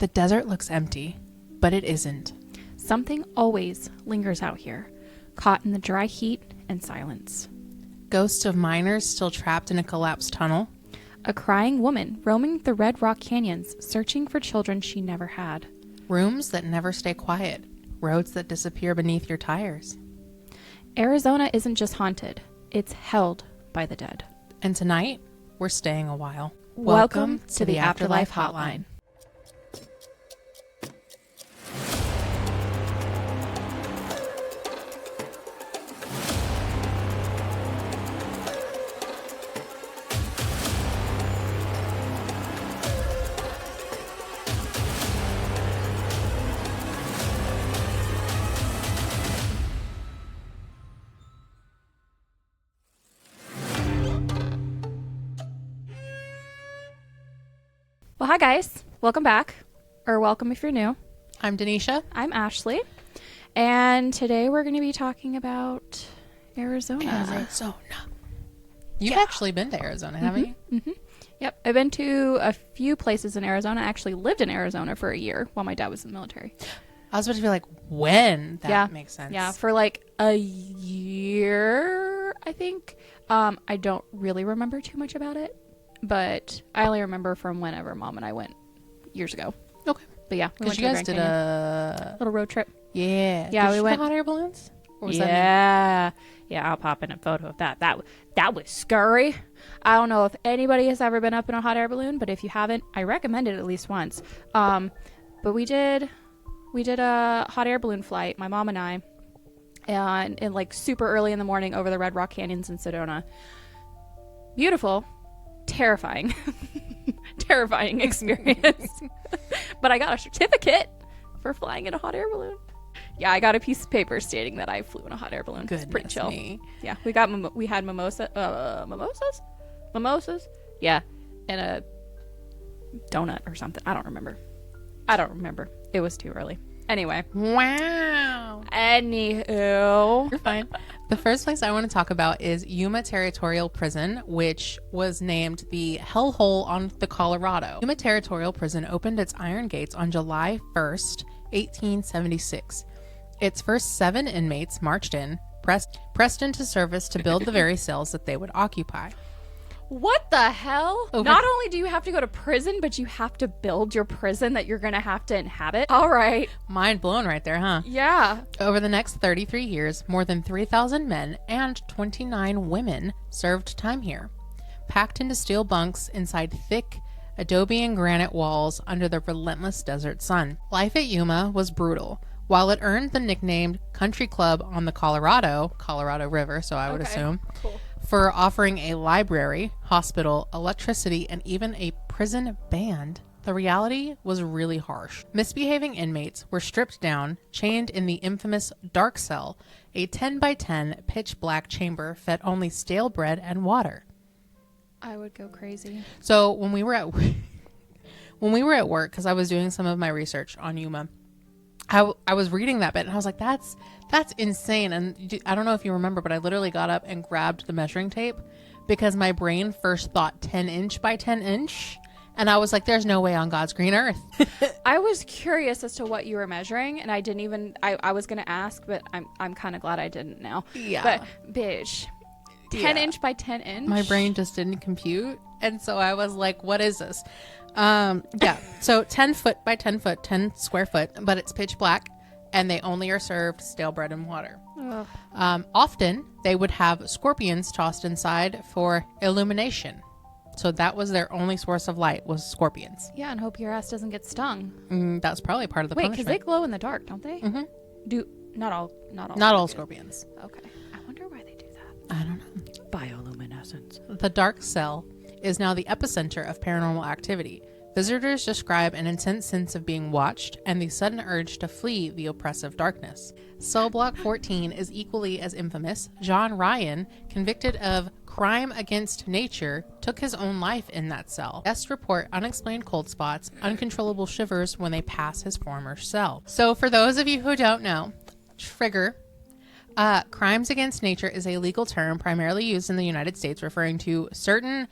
The desert looks empty, but it isn't. Something always lingers out here, caught in the dry heat and silence. Ghosts of miners still trapped in a collapsed tunnel. A crying woman roaming the Red Rock Canyons, searching for children she never had. Rooms that never stay quiet. Roads that disappear beneath your tires. Arizona isn't just haunted, it's held by the dead. And tonight, we're staying a while. Welcome to the Afterlife Hotline. Well, hi guys. Welcome back. Or welcome if you're new. I'm Denisha. I'm Ashley. And today we're going to be talking about Arizona. You've actually been to Arizona, haven't you? Mm-hmm. Yep. I've been to a few places in Arizona. I actually lived in Arizona for a year while my dad was in the military. I was about to be like, when? That makes sense. Yeah, for like a year, I think. I don't really remember too much about it. But I only remember from whenever Mom and I went years ago. Okay. But yeah, Because you guys did a little road trip. Yeah. Yeah, did we you went hot air balloons? Or was yeah. Yeah, I'll pop in a photo of that. That was scary. I don't know if anybody has ever been up in a hot air balloon, but if you haven't, I recommend it at least once. But we did a hot air balloon flight, my mom and I, and like super early in the morning over the Red Rock Canyons in Sedona. Beautiful. Terrifying experience. But I got a certificate for flying in a hot air balloon. Yeah, I got a piece of paper stating that I flew in a hot air balloon. It's pretty chill. Yeah, we had mimosas. Yeah, and a donut or something. I don't remember. It was too early. Anyway. Wow. Anywho. You're fine. The first place I want to talk about is Yuma Territorial Prison, which was named the Hellhole on the Colorado. Yuma Territorial Prison opened its iron gates on July 1st, 1876. Its first 7 inmates marched in, pressed into service to build the very cells that they would occupy. What the hell? Not only do you have to go to prison, but you have to build your prison that you're going to have to inhabit. All right. Mind blown right there, huh? Yeah. Over the next 33 years, more than 3,000 men and 29 women served time here, packed into steel bunks inside thick adobe and granite walls under the relentless desert sun. Life at Yuma was brutal. While it earned the nickname Country Club on the Colorado River, so I would assume, cool. For offering a library, hospital, electricity, and even a prison band, the reality was really harsh. Misbehaving inmates were stripped down, chained in the infamous dark cell, a 10 by 10 pitch black chamber fed only stale bread and water. I would go crazy. So when we were at work, because I was doing some of my research on Yuma, I was reading that bit and I was like, that's insane. And I don't know if you remember, but I literally got up and grabbed the measuring tape because my brain first thought 10 inch by 10 inch. And I was like, there's no way on God's green earth. I was curious as to what you were measuring, and I didn't even, I was going to ask, but I'm kind of glad I didn't now. Yeah. But, bitch, 10 inch by 10 inch? My brain just didn't compute. And so I was like, what is this? Yeah. So 10 foot by 10 foot, 10 square foot, but it's pitch black. And they only are served stale bread and water. Often, they would have scorpions tossed inside for illumination. So that was their only source of light, was scorpions. Yeah, and hope your ass doesn't get stung. That's probably part of the punishment. punishment. Wait, because they glow in the dark, don't they? Mm-hmm. Not all scorpions. Okay. I wonder why they do that. I don't know. Bioluminescence. The dark cell is now the epicenter of paranormal activity. Visitors describe an intense sense of being watched and the sudden urge to flee the oppressive darkness. Cell Block 14 is equally as infamous. John Ryan, convicted of crime against nature, took his own life in that cell. Guests report unexplained cold spots, uncontrollable shivers when they pass his former cell. So for those of you who don't know, trigger, crimes against nature is a legal term primarily used in the United States referring to certain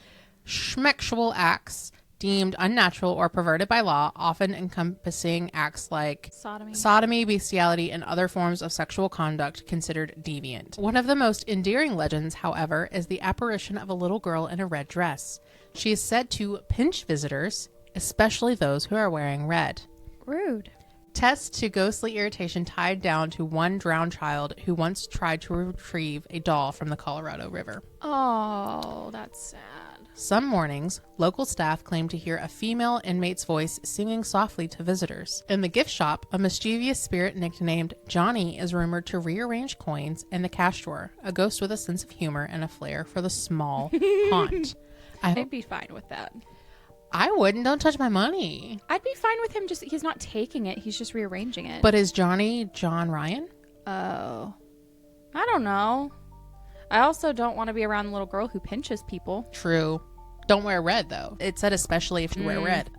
schmexual acts deemed unnatural or perverted by law, often encompassing acts like sodomy, bestiality, and other forms of sexual conduct considered deviant. One of the most endearing legends, however, is the apparition of a little girl in a red dress. She is said to pinch visitors, especially those who are wearing red. Rude. Tests to ghostly irritation tied down to one drowned child who once tried to retrieve a doll from the Colorado River. Oh, that's sad. Some mornings, local staff claim to hear a female inmate's voice singing softly to visitors. In the gift shop, a mischievous spirit nicknamed Johnny is rumored to rearrange coins in the cash drawer, a ghost with a sense of humor and a flair for the small haunt. I'd be fine with that. I wouldn't. Don't touch my money. I'd be fine with him he's not taking it. He's just rearranging it. But is Johnny John Ryan? Oh. I don't know. I also don't want to be around the little girl who pinches people. True. Don't wear red, though. It said especially if you wear red.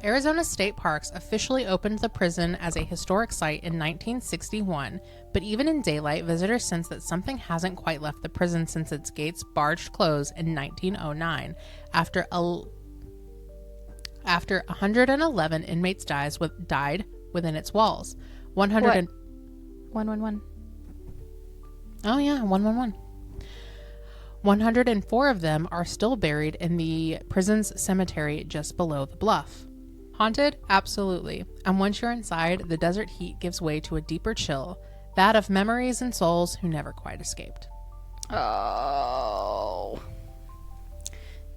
Arizona State Parks officially opened the prison as a historic site in 1961, but even in daylight, visitors sense that something hasn't quite left the prison since its gates barged closed in 1909 after 111 inmates died within its walls. 111. Oh yeah, 111. 104 of them are still buried in the prison's cemetery just below the bluff. Haunted? Absolutely. And once you're inside, the desert heat gives way to a deeper chill, that of memories and souls who never quite escaped. Oh.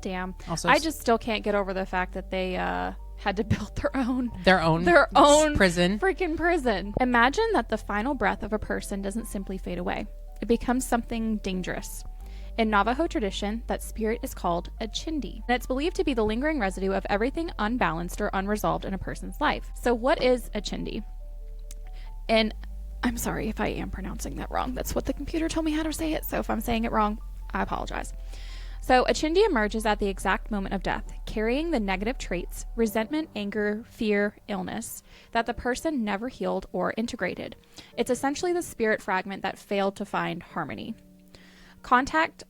Damn. Also, I just still can't get over the fact that they had to build their own prison. Freaking prison. Imagine that the final breath of a person doesn't simply fade away. It becomes something dangerous. In Navajo tradition, that spirit is called a chindi, and it's believed to be the lingering residue of everything unbalanced or unresolved in a person's life. So what is a chindi? And I'm sorry if I am pronouncing that wrong. That's what the computer told me how to say it, so if I'm saying it wrong, I apologize. So a chindi emerges at the exact moment of death, carrying the negative traits, resentment, anger, fear, illness, that the person never healed or integrated. It's essentially the spirit fragment that failed to find harmony. Contact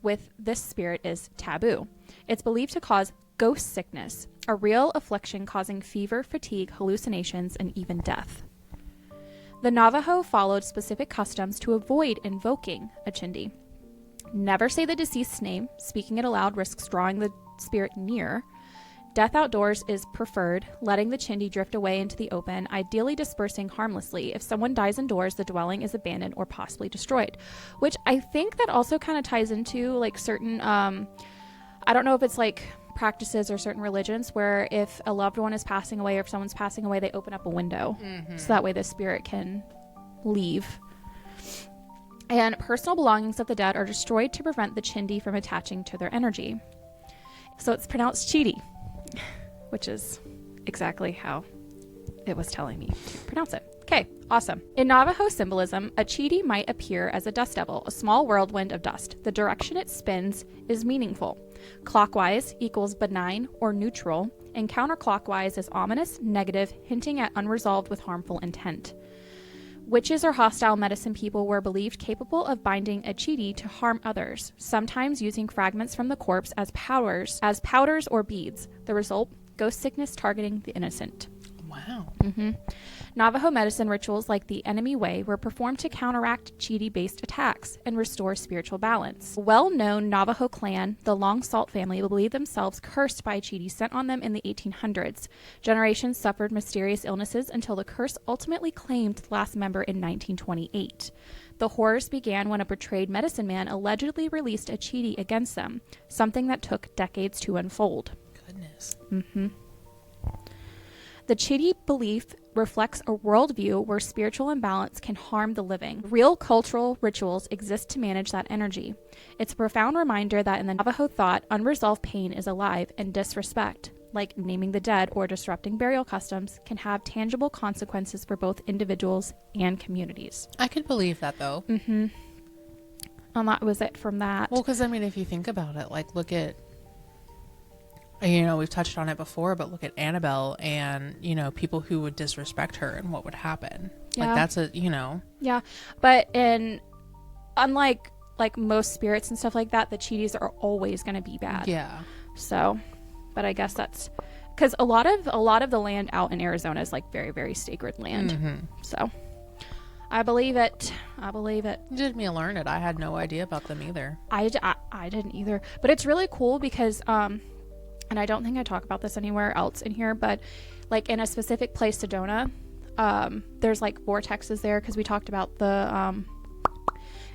with this spirit is taboo. It's believed to cause ghost sickness, a real affliction causing fever, fatigue, hallucinations, and even death. The Navajo followed specific customs to avoid invoking a chindi. Never say the deceased's name. Speaking it aloud risks drawing the spirit near. Death outdoors is preferred, letting the chindi drift away into the open, ideally dispersing harmlessly. If someone dies indoors, the dwelling is abandoned or possibly destroyed, which I think that also kind of ties into like certain, I don't know if it's like practices or certain religions where if a loved one is passing away or if someone's passing away, they open up a window so that way the spirit can leave. And personal belongings of the dead are destroyed to prevent the chindi from attaching to their energy. So it's pronounced chidi, which is exactly how it was telling me to pronounce it. Okay, awesome. In Navajo symbolism, a chidi might appear as a dust devil, a small whirlwind of dust. The direction it spins is meaningful. Clockwise equals benign or neutral, and counterclockwise is ominous, negative, hinting at unresolved with harmful intent. Witches or hostile medicine people were believed capable of binding a chidi to harm others, sometimes using fragments from the corpse as powders or beads. The result, ghost sickness targeting the innocent. Wow. Navajo medicine rituals like the enemy way were performed to counteract chidi-based attacks and restore spiritual balance. A well-known Navajo clan, the Long Salt family, believed themselves cursed by a chidi sent on them in the 1800s. Generations suffered mysterious illnesses until the curse ultimately claimed the last member in 1928. The horrors began when a betrayed medicine man allegedly released a chidi against them, something that took decades to unfold. Goodness. The chidi belief reflects a worldview where spiritual imbalance can harm the living. Real cultural rituals exist to manage that energy. It's a profound reminder that in the Navajo thought, unresolved pain is alive, and disrespect, like naming the dead or disrupting burial customs, can have tangible consequences for both individuals and communities. I could believe that, though. And that was it from that. Well, because, I mean, if you think about it, like, look at, you know, we've touched on it before, but look at Annabelle and, you know, people who would disrespect her and what would happen. Yeah. Like, that's a, you know. Yeah. But unlike like most spirits and stuff like that, the chidis are always going to be bad. Yeah. So, but I guess that's because a lot of the land out in Arizona is like very, very sacred land. So I believe it. You did me learn it. I had no idea about them either. I didn't either. But it's really cool because, and I don't think I talk about this anywhere else in here, but like in a specific place, Sedona, there's like vortexes there because we talked about the,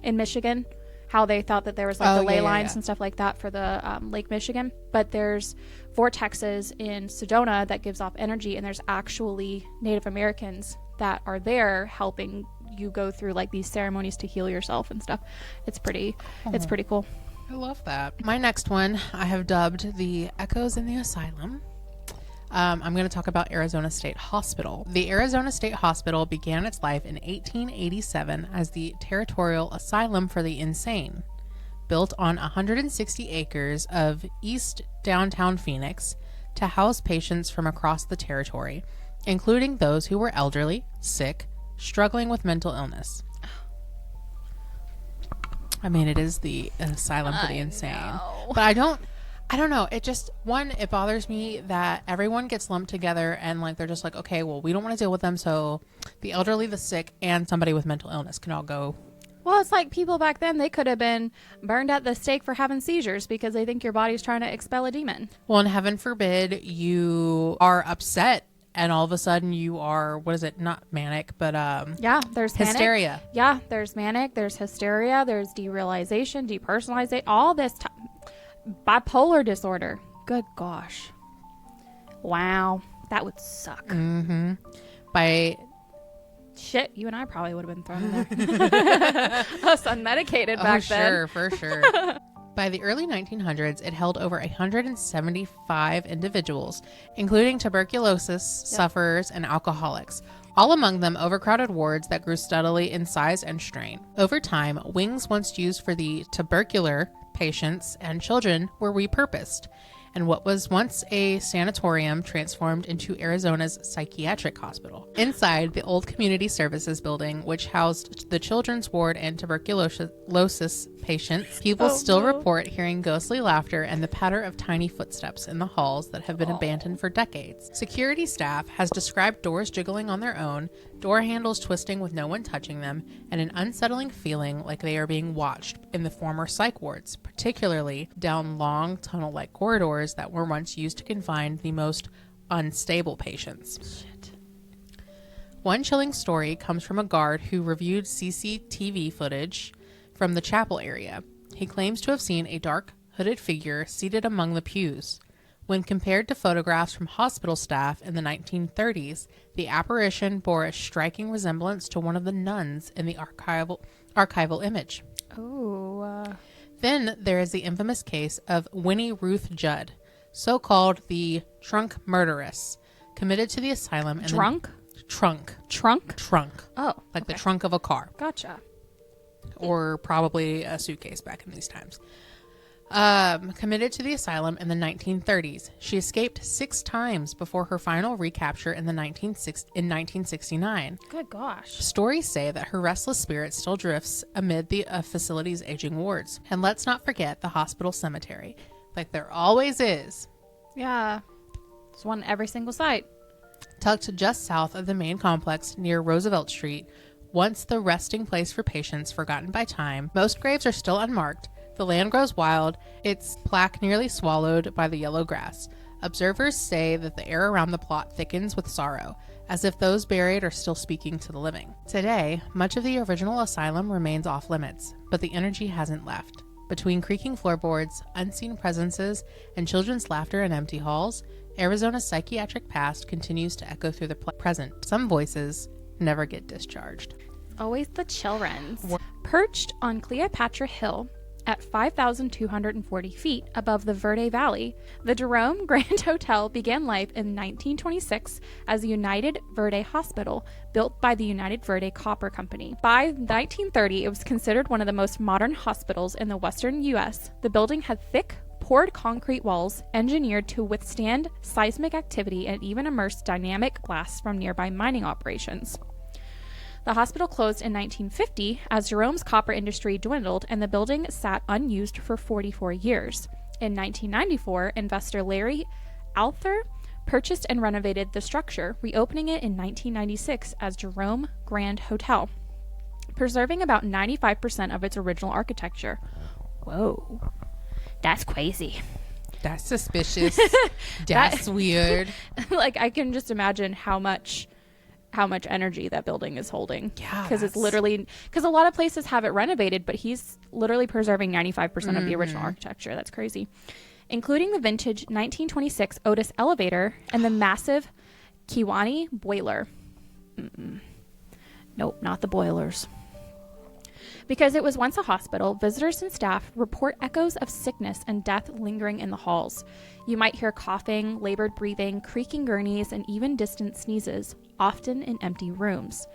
in Michigan, how they thought that there was like the ley lines and stuff like that for the Lake Michigan. But there's vortexes in Sedona that gives off energy, and there's actually Native Americans that are there helping you go through like these ceremonies to heal yourself and stuff. It's pretty cool. I love that. My next one I have dubbed the Echoes in the Asylum. I'm going to talk about Arizona State Hospital. The Arizona State Hospital began its life in 1887 as the Territorial Asylum for the Insane, built on 160 acres of East Downtown Phoenix to house patients from across the territory, including those who were elderly, sick, struggling with mental illness. I mean, it is the asylum for the insane. But I don't know. It bothers me that everyone gets lumped together and like they're just like, okay, well, we don't want to deal with them, so the elderly, the sick, and somebody with mental illness can all go. Well, it's like people back then, they could have been burned at the stake for having seizures because they think your body's trying to expel a demon. Well, and heaven forbid you are upset and all of a sudden you are, what is it? Not manic, but there's hysteria. Manic. Yeah, there's manic, there's hysteria, there's derealization, depersonalization, all this bipolar disorder. Good gosh. Wow. That would suck. Mm-hmm. Shit, you and I probably would have been thrown in there. Us unmedicated back then. For sure. By the early 1900s, it held over 175 individuals, including tuberculosis sufferers and alcoholics, all among them overcrowded wards that grew steadily in size and strain. Over time, wings once used for the tubercular patients and children were repurposed, and what was once a sanatorium transformed into Arizona's psychiatric hospital. Inside the old community services building, which housed the children's ward and tuberculosis patients, people still report hearing ghostly laughter and the patter of tiny footsteps in the halls that have been abandoned for decades. Security staff has described doors jiggling on their own, door handles twisting with no one touching them, and an unsettling feeling like they are being watched in the former psych wards, particularly down long tunnel-like corridors that were once used to confine the most unstable patients. Shit. One chilling story comes from a guard who reviewed CCTV footage from the chapel area. He claims to have seen a dark, hooded figure seated among the pews. When compared to photographs from hospital staff in the 1930s, the apparition bore a striking resemblance to one of the nuns in the archival image. Then there is the infamous case of Winnie Ruth Judd, so-called the trunk murderess, committed to the asylum. Trunk? Trunk. Oh. Like the trunk of a car. Gotcha. Or probably a suitcase back in these times. Committed to the asylum in the 1930s. She escaped 6 times before her final recapture in 1969. Good gosh. Stories say that her restless spirit still drifts amid the facility's aging wards. And let's not forget the hospital cemetery. Like there always is. Yeah. There's one every single site. Tucked just south of the main complex near Roosevelt Street, once the resting place for patients forgotten by time, most graves are still unmarked. The land grows wild, its plaque nearly swallowed by the yellow grass. Observers say that the air around the plot thickens with sorrow, as if those buried are still speaking to the living. Today, much of the original asylum remains off limits, but the energy hasn't left. Between creaking floorboards, unseen presences, and children's laughter in empty halls, Arizona's psychiatric past continues to echo through the present. Some voices never get discharged. Always the children's. Perched on Cleopatra Hill, at 5,240 feet above the Verde Valley, the Jerome Grand Hotel began life in 1926 as the United Verde Hospital, built by the United Verde Copper Company. By 1930, it was considered one of the most modern hospitals in the western U.S. The building had thick, poured concrete walls engineered to withstand seismic activity and even immerse dynamic blasts from nearby mining operations. The hospital closed in 1950 as Jerome's copper industry dwindled and the building sat unused for 44 years. In 1994, investor Larry Alther purchased and renovated the structure, reopening it in 1996 as Jerome Grand Hotel, preserving about 95% of its original architecture. Whoa. That's crazy. That's suspicious. That's weird. Like, I can just imagine how much energy that building is holding. Yeah. Because it's literally, because a lot of places have it renovated, but he's literally preserving 95% of the original architecture. That's crazy. Including the vintage 1926 Otis elevator and the massive Kiwani boiler. Nope, not the boilers. Because it was once a hospital, visitors and staff report echoes of sickness and death lingering in the halls. You might hear coughing, labored breathing, creaking gurneys, and even distant sneezes, often in empty rooms.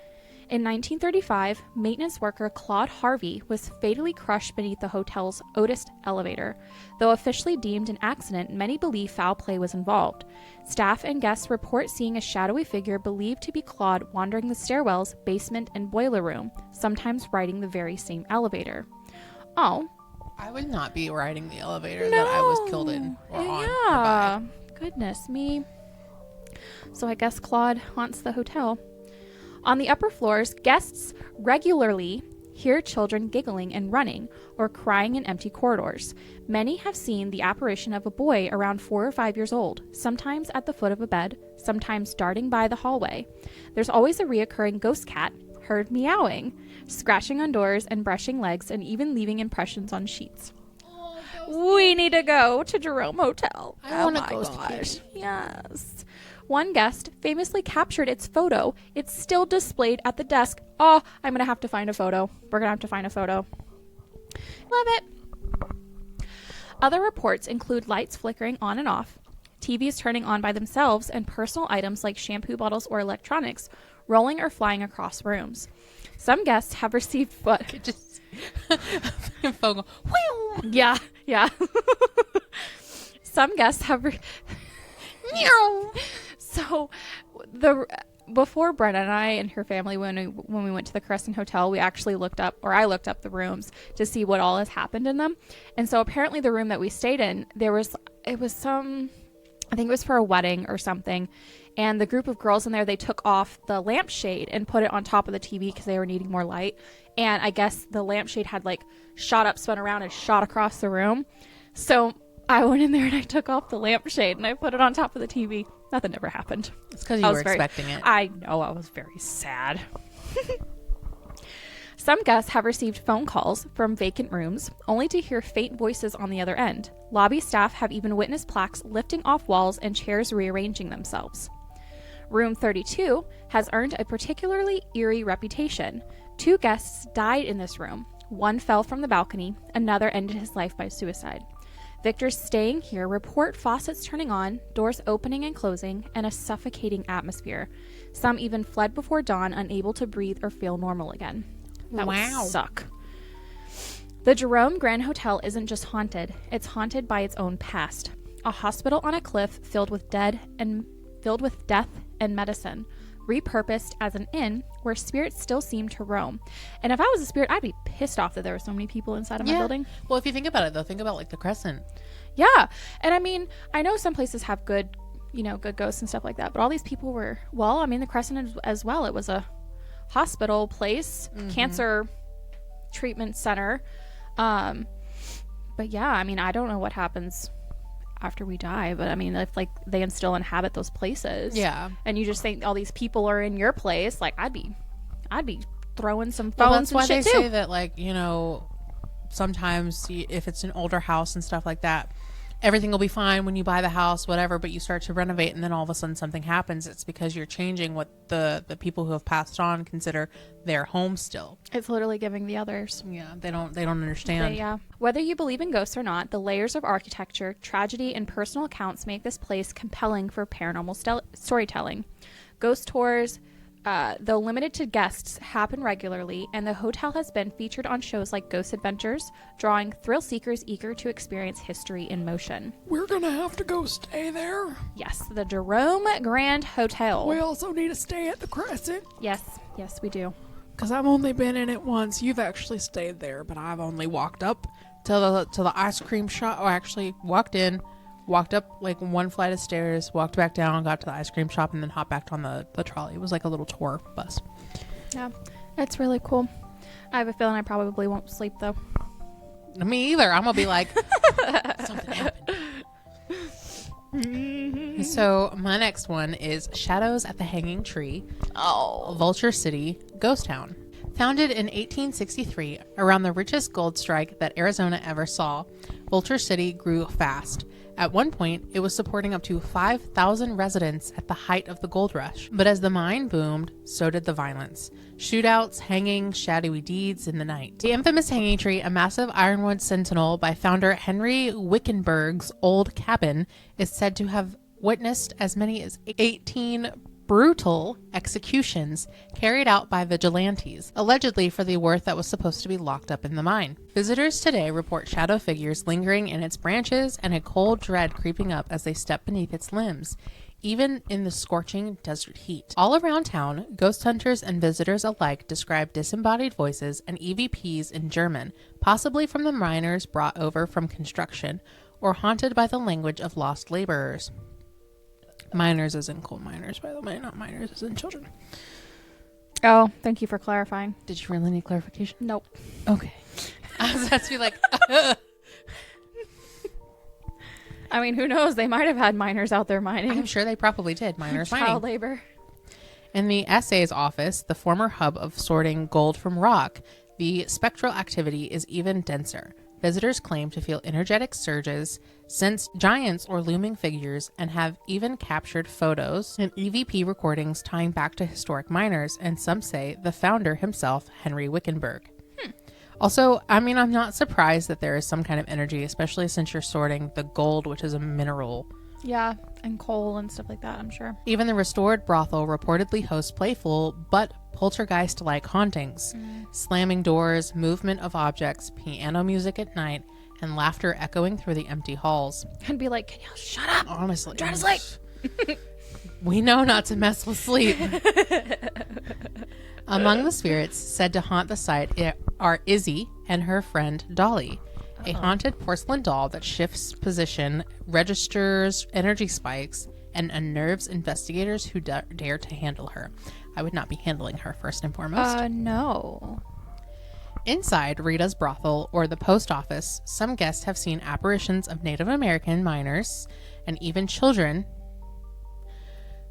In 1935, maintenance worker Claude Harvey was fatally crushed beneath the hotel's Otis elevator. Though officially deemed an accident, many believe foul play was involved. Staff and guests report seeing a shadowy figure believed to be Claude wandering the stairwells, basement, and boiler room, sometimes riding the very same elevator. Oh. I would not be riding the elevator that I was killed in or on. Yeah. Goodness me. So I guess Claude haunts the hotel. On the upper floors, guests regularly hear children giggling and running or crying in empty corridors. Many have seen the apparition of a boy around 4 or 5 years old, sometimes at the foot of a bed, sometimes darting by the hallway. There's always a reoccurring ghost cat, heard meowing, scratching on doors and brushing legs, and even leaving impressions on sheets. We need to go to Jerome Hotel. I want a ghost kitty. Yes. One guest famously captured its photo. It's still displayed at the desk. Oh, I'm going to have to find a photo. We're going to have to find a photo. Love it. Other reports include lights flickering on and off, TVs turning on by themselves, and personal items like shampoo bottles or electronics rolling or flying across rooms. Some guests have received what? Just a phone go, whew. Yeah. Some guests have So before Brenna and I and her family, when we went to the Crescent Hotel, we actually I looked up the rooms to see what all has happened in them. And so apparently the room that we stayed in, I think it was for a wedding or something. And the group of girls in there, they took off the lampshade and put it on top of the TV because they were needing more light. And I guess the lampshade had like shot up, spun around, and shot across the room. So I went in there and I took off the lampshade and I put it on top of the TV. Nothing ever happened. It's because you were expecting it. I know. I was very sad. Some guests have received phone calls from vacant rooms, only to hear faint voices on the other end. Lobby staff have even witnessed plaques lifting off walls and chairs rearranging themselves. Room 32 has earned a particularly eerie reputation. 2 guests died in this room. One fell from the balcony, another ended his life by suicide. Victors staying here report faucets turning on, doors opening and closing, and a suffocating atmosphere. Some even fled before dawn, unable to breathe or feel normal again. That would suck. The Jerome Grand Hotel isn't just haunted, it's haunted by its own past. A hospital on a cliff filled with death and medicine, repurposed as an inn where spirits still seem to roam. And if I was a spirit, I'd be pissed off that there were so many people inside of my building. Well, if you think about it, though, think about like the Crescent. Yeah. And I mean, I know some places have good ghosts and stuff like that, but all these people were, the Crescent as well. It was a hospital place, cancer treatment center. But yeah, I mean, I don't know what happens after we die, but I mean, if like they still inhabit those places, and you just think all these people are in your place, like I'd be throwing some phones and shit too. That's why they say that, like, sometimes if it's an older house and stuff like that, everything will be fine when you buy the house, whatever, but you start to renovate and then all of a sudden something happens. It's because you're changing what the people who have passed on consider their home still. It's literally giving the others. Yeah, they don't understand. Whether you believe in ghosts or not, the layers of architecture, tragedy, and personal accounts make this place compelling for paranormal storytelling. Ghost tours, though limited to guests, happen regularly, and the hotel has been featured on shows like Ghost Adventures, drawing thrill seekers eager to experience history in motion. We're gonna have to go stay there. Yes, the Jerome Grand Hotel. We also need to stay at the Crescent. Yes, we do. Because I've only been in it once. You've actually stayed there, but I've only walked up to the ice cream shop. Or actually walked in, walked up like one flight of stairs, walked back down, got to the ice cream shop, and then hopped back on the trolley. It was like a little tour bus. Yeah, it's really cool. I have a feeling I probably won't sleep though. Me either. I'm gonna be like, something happened. So my next one is Shadows at the Hanging Tree. Vulture City, Ghost Town. Founded in 1863 around the richest gold strike that Arizona ever saw, Vulture City grew fast. At one point, it was supporting up to 5,000 residents at the height of the gold rush. But as the mine boomed, so did the violence. Shootouts, hangings, shadowy deeds in the night. The infamous hanging tree, a massive ironwood sentinel by founder Henry Wickenburg's old cabin, is said to have witnessed as many as 18 brutal executions carried out by vigilantes, allegedly for the worth that was supposed to be locked up in the mine. Visitors today report shadow figures lingering in its branches and a cold dread creeping up as they step beneath its limbs, even in the scorching desert heat. All around town, ghost hunters and visitors alike describe disembodied voices and EVPs in German, possibly from the miners brought over from construction, or haunted by the language of lost laborers. Miners as in coal miners, by the way, not miners as in children. Oh, thank you for clarifying. Did you really need clarification? Nope. Okay. I was about to be like, I mean, who knows? They might have had miners out there mining. I'm sure they probably did. Miners Child mining. labor. In the SA's office, the former hub of sorting gold from rock, the spectral activity is even denser. Visitors claim to feel energetic surges, sense giants or looming figures, and have even captured photos and EVP recordings tying back to historic miners, and some say the founder himself, Henry Wickenburg. Also, I mean, I'm not surprised that there is some kind of energy, especially since you're sorting the gold, which is a mineral. Yeah, and coal and stuff like that, I'm sure. Even the restored brothel reportedly hosts playful but poltergeist-like hauntings. Slamming doors, movement of objects, piano music at night, and laughter echoing through the empty halls. And be like, can you shut up? Honestly. I'm trying to sleep. We know not to mess with sleep. Among the spirits said to haunt the site are Izzy and her friend Dolly, a haunted porcelain doll that shifts position, registers energy spikes, and unnerves investigators who dare to handle her. I would not be handling her first and foremost. No. Inside Rita's brothel or the post office, some guests have seen apparitions of Native American miners and even children.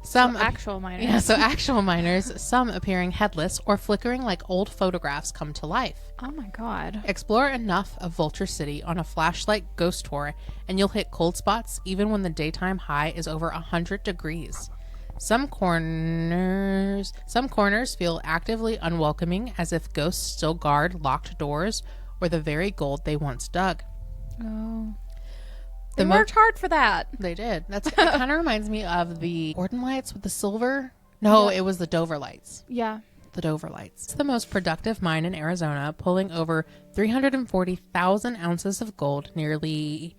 Some actual miners. Yeah, so actual miners, some appearing headless or flickering like old photographs come to life. Oh my God. Explore enough of Vulture City on a flashlight ghost tour and you'll hit cold spots even when the daytime high is over 100 degrees. Some corners feel actively unwelcoming, as if ghosts still guard locked doors or the very gold they once dug. Oh. They worked hard for that. They did. It kind of reminds me of the Gordon lights with the silver. No, Yeah. It was the Dover lights. Yeah. The Dover lights. It's the most productive mine in Arizona, pulling over 340,000 ounces of gold, nearly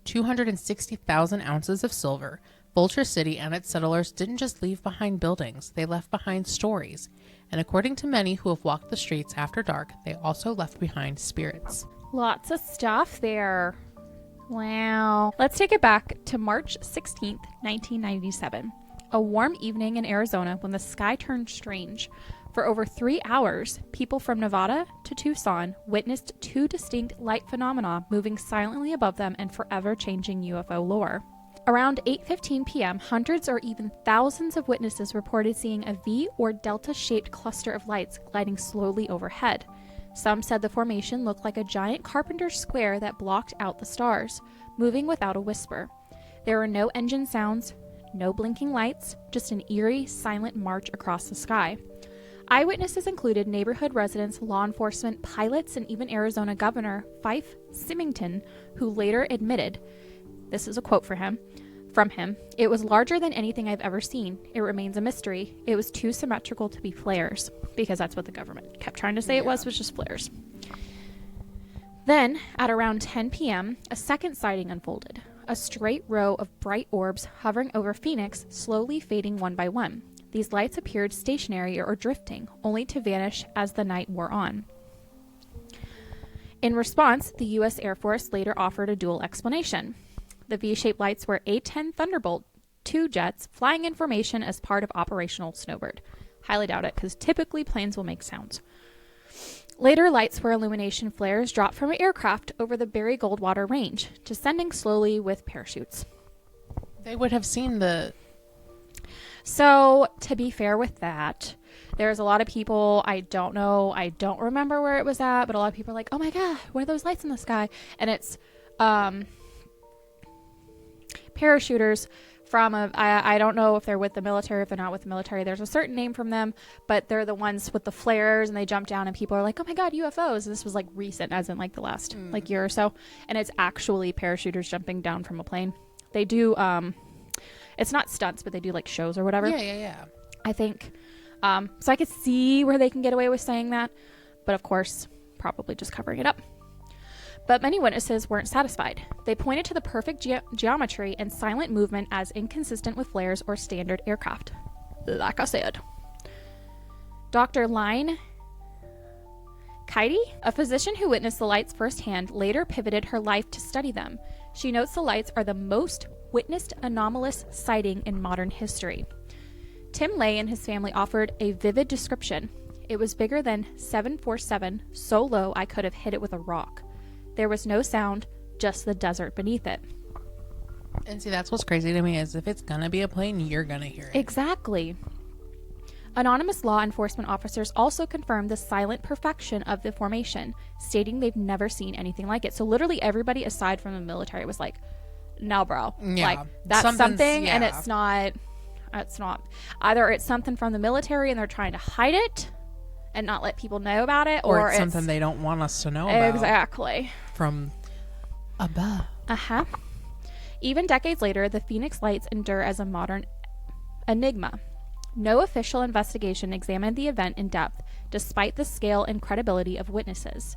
260,000 ounces of silver. Vulture City and its settlers didn't just leave behind buildings, they left behind stories. And according to many who have walked the streets after dark, they also left behind spirits. Lots of stuff there. Wow. Let's take it back to March 16th, 1997. A warm evening in Arizona when the sky turned strange. For over 3 hours, people from Nevada to Tucson witnessed two distinct light phenomena moving silently above them and forever changing UFO lore. Around 8:15 p.m., hundreds or even thousands of witnesses reported seeing a V or delta-shaped cluster of lights gliding slowly overhead. Some said the formation looked like a giant carpenter's square that blocked out the stars, moving without a whisper. There were no engine sounds, no blinking lights, just an eerie, silent march across the sky. Eyewitnesses included neighborhood residents, law enforcement, pilots, and even Arizona Governor Fife Symington, who later admitted, this is a quote from him, "It was larger than anything I've ever seen. It remains a mystery. It was too symmetrical to be flares," because that's what the government kept trying to say it was just flares. Then, at around 10 p.m., a second sighting unfolded. A straight row of bright orbs hovering over Phoenix, slowly fading one by one. These lights appeared stationary or drifting, only to vanish as the night wore on. In response, the U.S. Air Force later offered a dual explanation. The V-shaped lights were A-10 Thunderbolt II jets flying in formation as part of Operational Snowbird. Highly doubt it, because typically planes will make sounds. Later, lights were illumination flares dropped from an aircraft over the Barry Goldwater Range, descending slowly with parachutes. They would have seen the... So, to be fair with that, there's a lot of people, I don't remember where it was at, but a lot of people are like, oh my god, what are those lights in the sky? And it's parachuters from I don't know if they're with the military, if they're not with the military. There's a certain name from them, but they're the ones with the flares, and they jump down, and people are like, oh my god, UFOs. And this was like recent, as in like the last like year or so. And it's actually parachuters jumping down from a plane. They do, it's not stunts, but they do like shows or whatever. Yeah. I think. So I could see where they can get away with saying that, but of course, probably just covering it up. But many witnesses weren't satisfied. They pointed to the perfect geometry and silent movement as inconsistent with flares or standard aircraft. Like I said. Dr. Line Kaidi, a physician who witnessed the lights firsthand, later pivoted her life to study them. She notes the lights are the most witnessed anomalous sighting in modern history. Tim Lay and his family offered a vivid description. It was bigger than 747, so low I could have hit it with a rock. There was no sound, just the desert beneath it. And see, that's what's crazy to me is if it's gonna be a plane, you're gonna hear it. Exactly. Anonymous law enforcement officers also confirmed the silent perfection of the formation, stating they've never seen anything like it. So literally everybody aside from the military was like, no, bro. Yeah. Like, that's something, yeah. and it's not. Either it's something from the military and they're trying to hide it and not let people know about it, or it's something they don't want us to know about. Exactly. From above. Uh-huh. Even decades later, the Phoenix Lights endure as a modern enigma. No official investigation examined the event in depth, despite the scale and credibility of witnesses.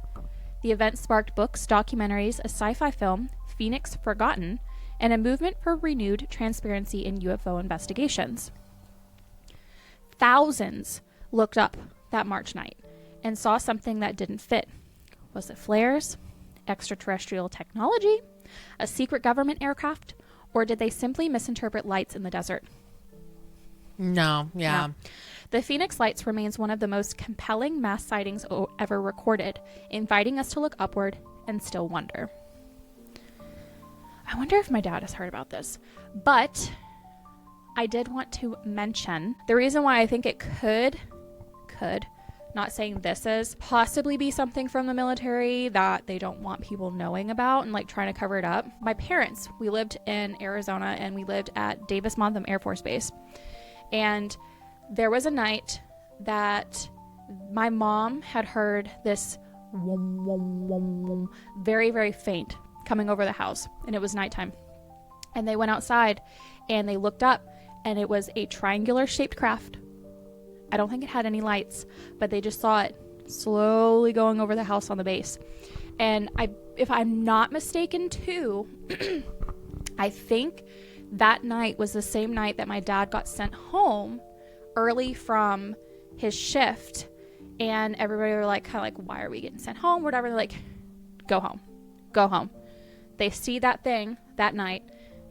The event sparked books, documentaries, a sci-fi film, Phoenix Forgotten, and a movement for renewed transparency in UFO investigations. Thousands looked up that March night and saw something that didn't fit. Was it flares, extraterrestrial technology, a secret government aircraft, or did they simply misinterpret lights in the desert? No. The Phoenix Lights remains one of the most compelling mass sightings ever recorded, inviting us to look upward and still wonder. I wonder if my dad has heard about this, but I did want to mention the reason why I think it could, not saying this is, possibly be something from the military that they don't want people knowing about and like trying to cover it up. My parents, we lived in Arizona and we lived at Davis-Monthan Air Force Base. And there was a night that my mom had heard this wom, wom, wom, wom, very, very faint coming over the house, and it was nighttime. And they went outside and they looked up, and it was a triangular shaped craft. I don't think it had any lights, but they just saw it slowly going over the house on the base. And if I'm not mistaken too, I think that night was the same night that my dad got sent home early from his shift, and everybody were like, kind of like, why are we getting sent home? Whatever. They're like, go home. They see that thing that night.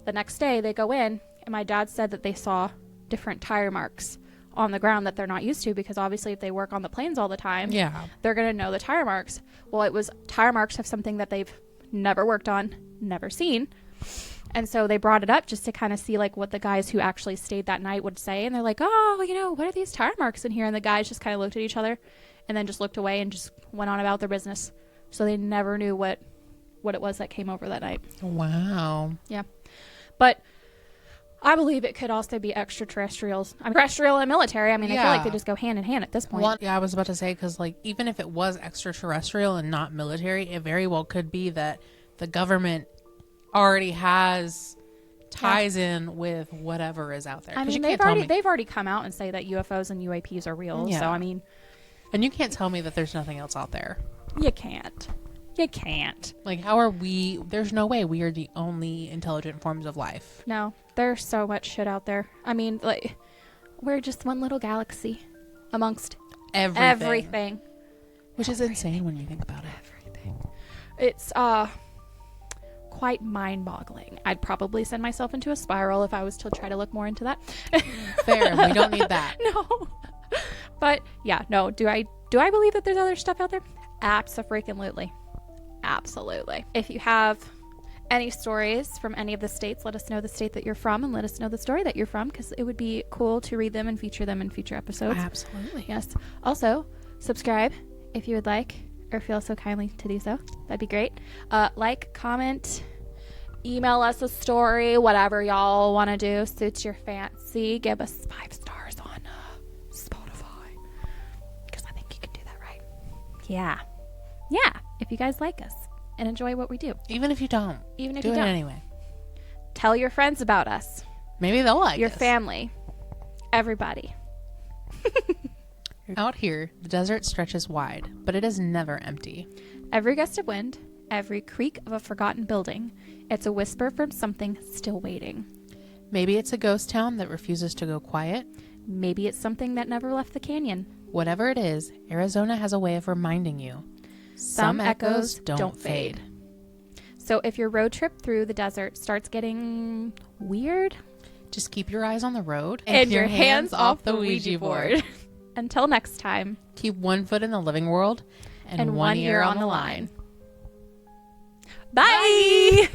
The next day they go in, and my dad said that they saw different tire marks on the ground that they're not used to, because obviously if they work on the planes all the time, they're going to know the tire marks. Well, it was tire marks of something that they've never worked on, never seen. And so they brought it up just to kind of see like what the guys who actually stayed that night would say. And they're like, oh, what are these tire marks in here? And the guys just kind of looked at each other and then just looked away and just went on about their business. So they never knew what it was that came over that night. Wow. Yeah. But I believe it could also be extraterrestrials. Terrestrial and military. I mean, I feel like they just go hand in hand at this point. Well, yeah, I was about to say, because like even if it was extraterrestrial and not military, it very well could be that the government already has ties in with whatever is out there. I mean, they've already come out and say that UFOs and UAPs are real. Yeah. So I mean, and you can't tell me that there's nothing else out there. You can't. Like, how are we? There's no way we are the only intelligent forms of life. No, there's so much shit out there. I mean, like, we're just one little galaxy amongst everything. Which is insane when you think about it. Everything. It's quite mind-boggling. I'd probably send myself into a spiral if I was to try to look more into that. Fair. We don't need that. No. But yeah, no. Do I believe that there's other stuff out there? Abso-freaking-lutely. Absolutely. If you have any stories from any of the states, let us know the state that you're from and let us know the story that you're from, because it would be cool to read them and feature them in future episodes. Absolutely. Yes. Also, subscribe if you would like or feel so kindly to do so. That'd be great. Like, comment, email us a story, whatever y'all want to do. Suits your fancy. Give us 5 stars on Spotify, because I think you can do that, right? Yeah. If you guys like us and enjoy what we do. Even if you don't. Even if do you it don't. anyway. Tell your friends about us. Maybe they'll like Your us. family. Everybody. Out here, the desert stretches wide, but it is never empty. Every gust of wind, every creak of a forgotten building, it's a whisper from something still waiting. Maybe it's a ghost town that refuses to go quiet. Maybe it's something that never left the canyon. Whatever it is, Arizona has a way of reminding you. Some echoes don't fade. So if your road trip through the desert starts getting weird, just keep your eyes on the road and your hands off the Ouija board. Until next time, keep one foot in the living world and one ear on the line. Bye!